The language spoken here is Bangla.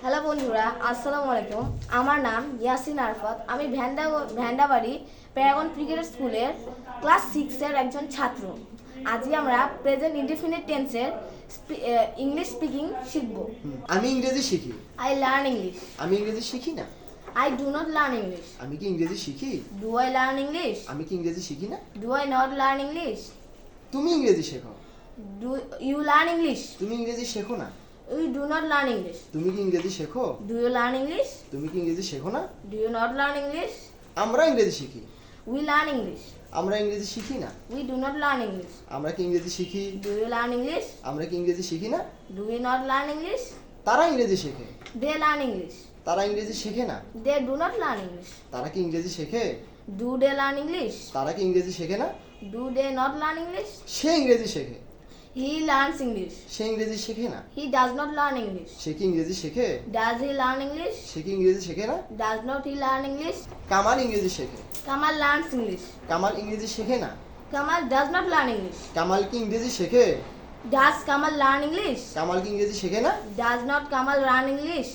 হ্যালো বন্ধুরা, আসসালামু আলাইকুম। আমার নাম ইয়াসিন আরফাত। আমি ভ্যান্ডাবাড়ি প্যারাগন ক্রিকেট স্কুলের ক্লাস 6-এর একজন ছাত্র। আজকে আমরা প্রেজেন্ট ইনডেফিনিট টেন্সের ইংলিশ স্পিকিং শিখব। আমি ইংরেজি শিখি। I learn English. আমি ইংরেজি শিখি না। I do not learn English. আমি কি ইংরেজি শিখি? Do I learn English? আমি কি ইংরেজি শিখি না? Do I not learn English? তুমি ইংরেজি শেখো। Do you learn English? তুমি ইংরেজি শেখো না। You do not learn English? তুমি কি ইংরেজি শেখো? Do you learn English? তুমি কি ইংরেজি শেখো না? Do you not learn English? আমরা ইংরেজি শিখি। We learn English. আমরা ইংরেজি শিখি না। We do not learn English. আমরা কি ইংরেজি শিখি? Do you learn English? আমরা কি ইংরেজি শিখি না? Do we not learn English? তারা ইংরেজি শেখে। They learn English. তারা ইংরেজি শেখে না। They do not learn English. তারা কি ইংরেজি শেখে? Do they learn English? তারা কি ইংরেজি শেখে না? Do they not learn English? সে ইংরেজি শেখে। He learns English. সে ইংরেজি শেখে না। He does not learn English. সে কি ইংরেজি শেখে? Does he learn English? সে কি ইংরেজি শেখে না? Does not he learn English? Kamal ইংরেজি শেখে। Kamal learns English. কামাল ইংরেজি শেখে না। Kamal does not learn English. Kamal কি ইংরেজি শেখে? Does Kamal learn English? Kamal কি ইংরেজি শেখে না? Does not Kamal learn English?